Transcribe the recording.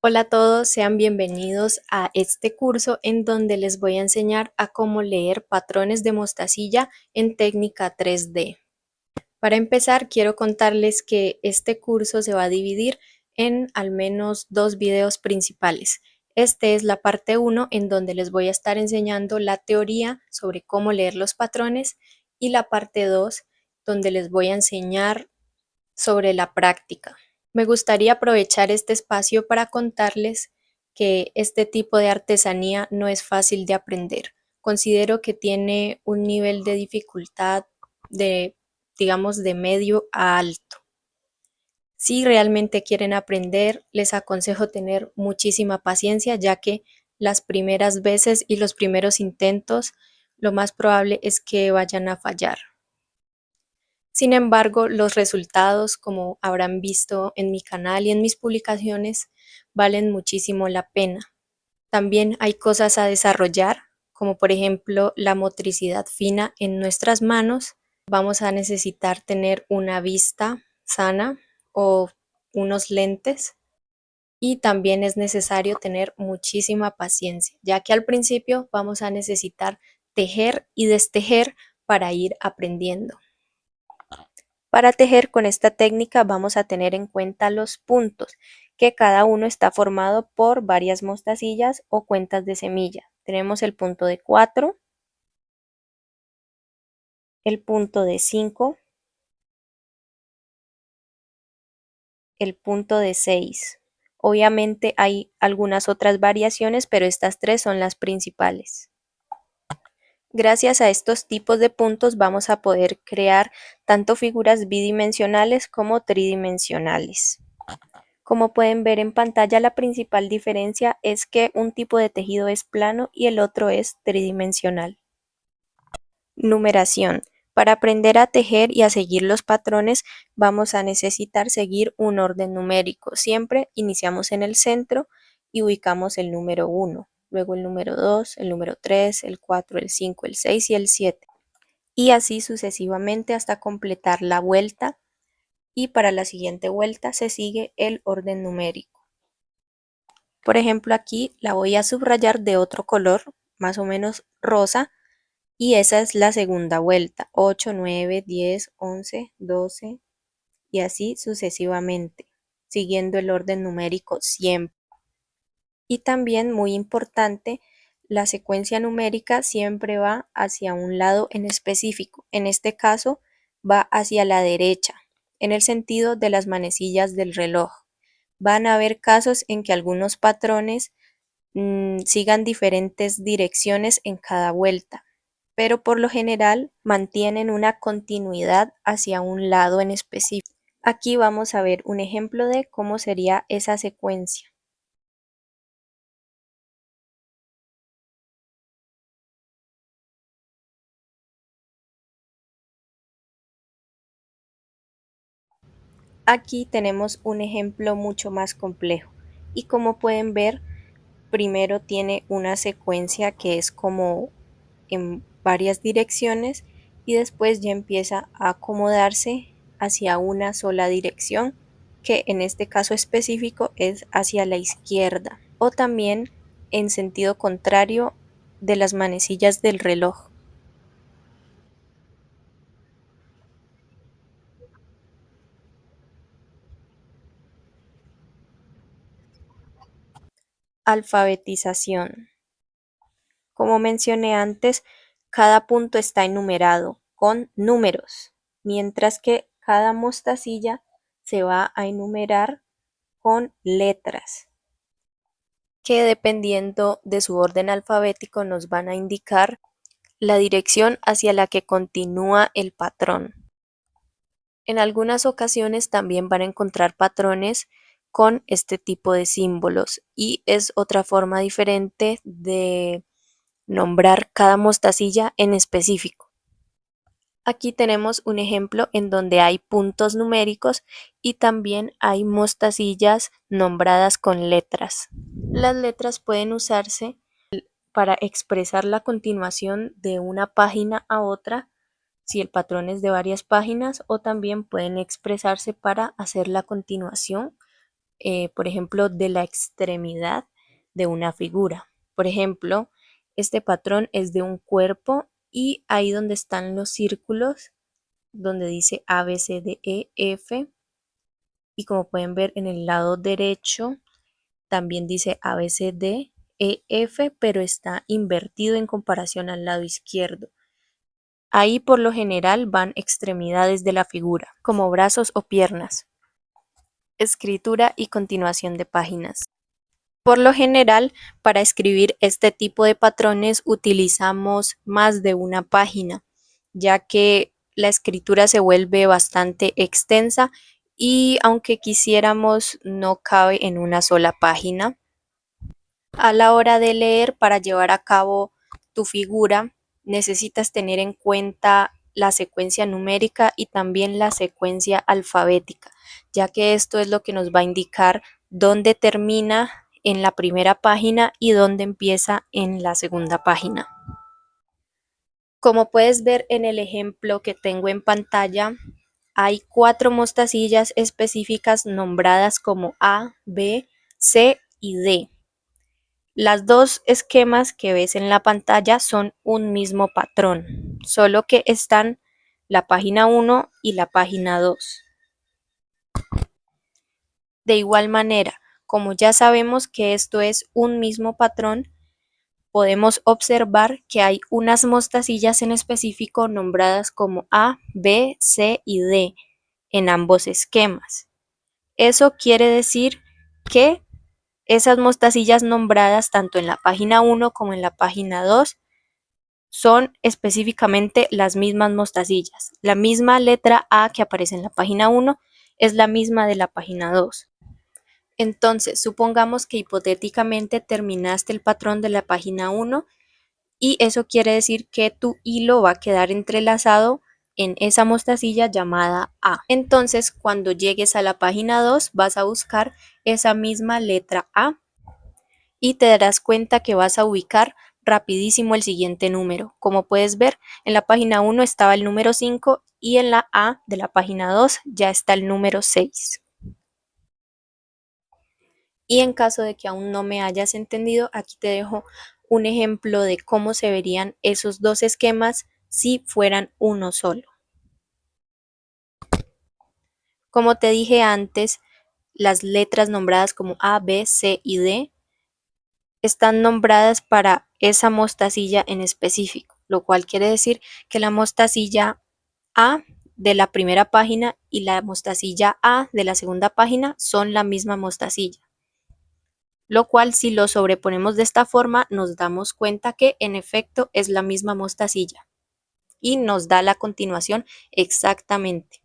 Hola a todos, sean bienvenidos a este curso en donde les voy a enseñar a cómo leer patrones de mostacilla en técnica 3D. Para empezar, quiero contarles que este curso se va a dividir en al menos dos videos principales. Este es la parte 1 en donde les voy a estar enseñando la teoría sobre cómo leer los patrones y la parte 2 donde les voy a enseñar sobre la práctica. Me gustaría aprovechar este espacio para contarles que este tipo de artesanía no es fácil de aprender. Considero que tiene un nivel de dificultad de, digamos, de medio a alto. Si realmente quieren aprender, les aconsejo tener muchísima paciencia, ya que las primeras veces y los primeros intentos, lo más probable es que vayan a fallar. Sin embargo, los resultados, como habrán visto en mi canal y en mis publicaciones, valen muchísimo la pena. También hay cosas a desarrollar, como por ejemplo la motricidad fina en nuestras manos. Vamos a necesitar tener una vista sana o unos lentes. Y también es necesario tener muchísima paciencia, ya que al principio vamos a necesitar tejer y destejer para ir aprendiendo. Para tejer con esta técnica vamos a tener en cuenta los puntos, que cada uno está formado por varias mostacillas o cuentas de semilla. Tenemos el punto de 4, el punto de 5, el punto de 6. Obviamente hay algunas otras variaciones, pero estas tres son las principales. Gracias a estos tipos de puntos vamos a poder crear tanto figuras bidimensionales como tridimensionales. Como pueden ver en pantalla, la principal diferencia es que un tipo de tejido es plano y el otro es tridimensional. Numeración. Para aprender a tejer y a seguir los patrones vamos a necesitar seguir un orden numérico. Siempre iniciamos en el centro y ubicamos el número 1, luego el número 2, el número 3, el 4, el 5, el 6 y el 7. Y así sucesivamente hasta completar la vuelta, y para la siguiente vuelta se sigue el orden numérico. Por ejemplo, aquí la voy a subrayar de otro color, más o menos rosa, y esa es la segunda vuelta, 8, 9, 10, 11, 12 y así sucesivamente, siguiendo el orden numérico siempre. Y también muy importante, la secuencia numérica siempre va hacia un lado en específico. En este caso va hacia la derecha, en el sentido de las manecillas del reloj. Van a haber casos en que algunos patrones sigan diferentes direcciones en cada vuelta, pero por lo general mantienen una continuidad hacia un lado en específico. Aquí vamos a ver un ejemplo de cómo sería esa secuencia. Aquí tenemos un ejemplo mucho más complejo y como pueden ver, primero tiene una secuencia que es como en varias direcciones y después ya empieza a acomodarse hacia una sola dirección, que en este caso específico es hacia la izquierda, o también en sentido contrario de las manecillas del reloj. Alfabetización. Como mencioné antes, cada punto está enumerado con números, mientras que cada mostacilla se va a enumerar con letras, que dependiendo de su orden alfabético nos van a indicar la dirección hacia la que continúa el patrón. En algunas ocasiones también van a encontrar patrones con este tipo de símbolos y es otra forma diferente de nombrar cada mostacilla en específico. Aquí tenemos un ejemplo en donde hay puntos numéricos y también hay mostacillas nombradas con letras. Las letras pueden usarse para expresar la continuación de una página a otra, si el patrón es de varias páginas, o también pueden expresarse para hacer la continuación por ejemplo, de la extremidad de una figura. Por ejemplo, este patrón es de un cuerpo y ahí donde están los círculos, donde dice A, B, C, D, E, F, y como pueden ver en el lado derecho también dice A, B, C, D, E, F, pero está invertido en comparación al lado izquierdo. Ahí por lo general van extremidades de la figura, como brazos o piernas. Escritura y continuación de páginas. Por lo general, para escribir este tipo de patrones utilizamos más de una página, ya que la escritura se vuelve bastante extensa y aunque quisiéramos no cabe en una sola página. A la hora de leer, para llevar a cabo tu figura, necesitas tener en cuenta la secuencia numérica y también la secuencia alfabética, ya que esto es lo que nos va a indicar dónde termina en la primera página y dónde empieza en la segunda página. Como puedes ver en el ejemplo que tengo en pantalla, hay 4 mostacillas específicas nombradas como A, B, C y D. Las dos esquemas que ves en la pantalla son un mismo patrón, solo que están la página 1 y la página 2. De igual manera, como ya sabemos que esto es un mismo patrón, podemos observar que hay unas mostacillas en específico nombradas como A, B, C y D en ambos esquemas. Eso quiere decir que esas mostacillas nombradas tanto en la página 1 como en la página 2 son específicamente las mismas mostacillas. La misma letra A que aparece en la página 1 es la misma de la página 2. Entonces, supongamos que hipotéticamente terminaste el patrón de la página 1 y eso quiere decir que tu hilo va a quedar entrelazado en esa mostacilla llamada A. Entonces, cuando llegues a la página 2, vas a buscar esa misma letra A y te darás cuenta que vas a ubicar rapidísimo el siguiente número. Como puedes ver, en la página 1 estaba el número 5 y en la A de la página 2 ya está el número 6. Y en caso de que aún no me hayas entendido, aquí te dejo un ejemplo de cómo se verían esos dos esquemas si fueran uno solo. Como te dije antes, las letras nombradas como A, B, C y D están nombradas para esa mostacilla en específico, lo cual quiere decir que la mostacilla A de la primera página y la mostacilla A de la segunda página son la misma mostacilla, lo cual si lo sobreponemos de esta forma nos damos cuenta que en efecto es la misma mostacilla y nos da la continuación exactamente.